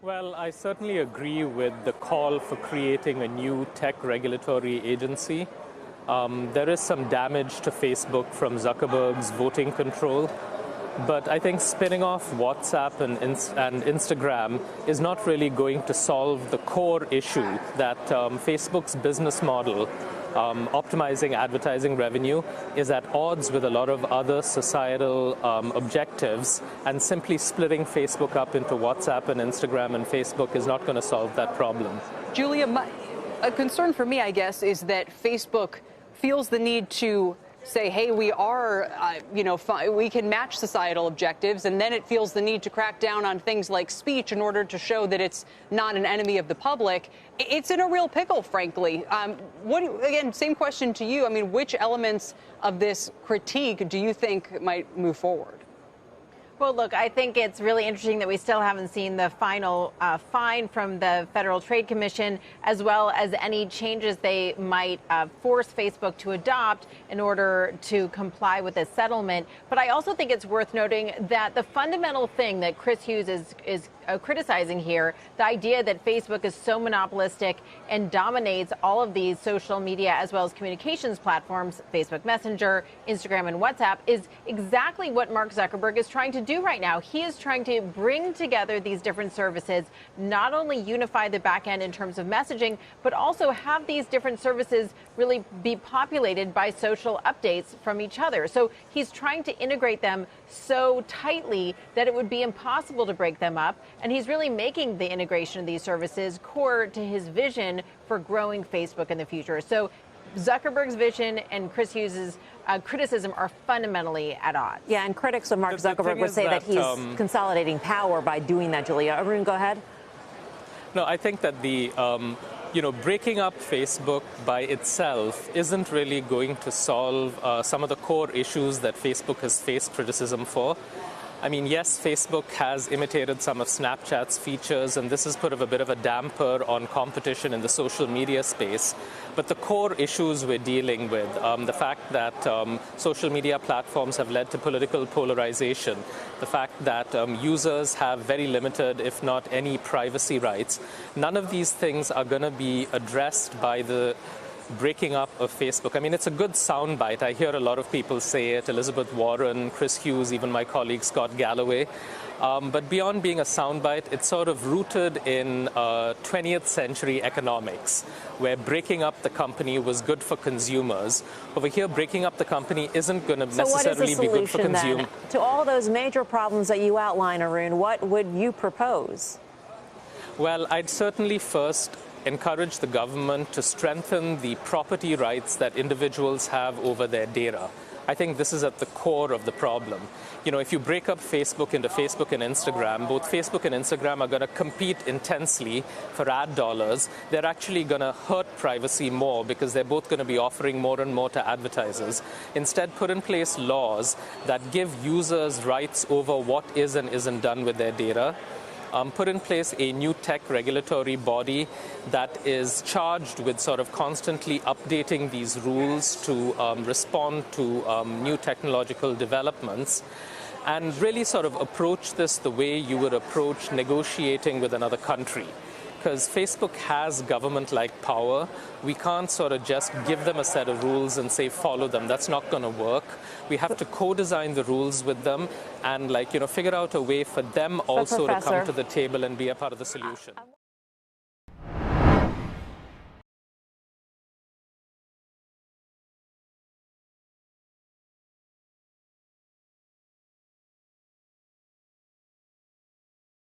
Well, I certainly agree with the call for creating a new tech regulatory agency. There is some damage to Facebook from Zuckerberg's voting control, but I think spinning off WhatsApp and Instagram is not really going to solve the core issue that Facebook's business model, optimizing advertising revenue, is at odds with a lot of other societal objectives, and simply splitting Facebook up into WhatsApp and Instagram and Facebook is not going to solve that problem. Julia, a concern for me, I guess, is that Facebook feels the need to say, hey, we are, we can match societal objectives, and then it feels the need to crack down on things like speech in order to show that it's not an enemy of the public. It's in a real pickle, frankly. Again, same question to you. I mean, which elements of this critique do you think might move forward? Well, look, I think it's really interesting that we still haven't seen the final fine from the Federal Trade Commission, as well as any changes they might force Facebook to adopt in order to comply with this settlement. But I also think it's worth noting that the fundamental thing that Chris Hughes is criticizing here, the idea that Facebook is so monopolistic and dominates all of these social media as well as communications platforms, Facebook Messenger, Instagram, and WhatsApp, is exactly what Mark Zuckerberg is trying to do right now. He is trying to bring together these different services, not only unify the back end in terms of messaging, but also have these different services really be populated by social updates from each other. So he's trying to integrate them so tightly that it would be impossible to break them up. And he's really making the integration of these services core to his vision for growing Facebook in the future. So Zuckerberg's vision and Chris Hughes' criticism are fundamentally at odds. Yeah, and critics of Mark Zuckerberg would say that he's consolidating power by doing that, Julia. Arun, go ahead. No, I think that the breaking up Facebook by itself isn't really going to solve some of the core issues that Facebook has faced criticism for. I mean, yes, Facebook has imitated some of Snapchat's features, and this has put a bit of a damper on competition in the social media space. But the core issues we're dealing with, the fact that social media platforms have led to political polarization, the fact that users have very limited, if not any, privacy rights, none of these things are going to be addressed by the breaking up of Facebook. I mean, it's a good soundbite. I hear a lot of people say it, Elizabeth Warren, Chris Hughes, even my colleague Scott Galloway. But beyond being a soundbite, it's sort of rooted in 20th century economics, where breaking up the company was good for consumers. Over here, breaking up the company isn't going to necessarily be good for consumers. To all those major problems that you outline, Arun, what would you propose? Well, I'd certainly first encourage the government to strengthen the property rights that individuals have over their data. I think this is at the core of the problem. You know, if you break up Facebook into Facebook and Instagram, both Facebook and Instagram are going to compete intensely for ad dollars. They're actually going to hurt privacy more because they're both going to be offering more and more to advertisers. Instead, put in place laws that give users rights over what is and isn't done with their data. Put in place a new tech regulatory body that is charged with sort of constantly updating these rules to respond to new technological developments, and really sort of approach this the way you would approach negotiating with another country. Because Facebook has government-like power. We can't sort of just give them a set of rules and say follow them. That's not going to work. We have to co-design the rules with them and figure out a way for them also to come to the table and be a part of the solution.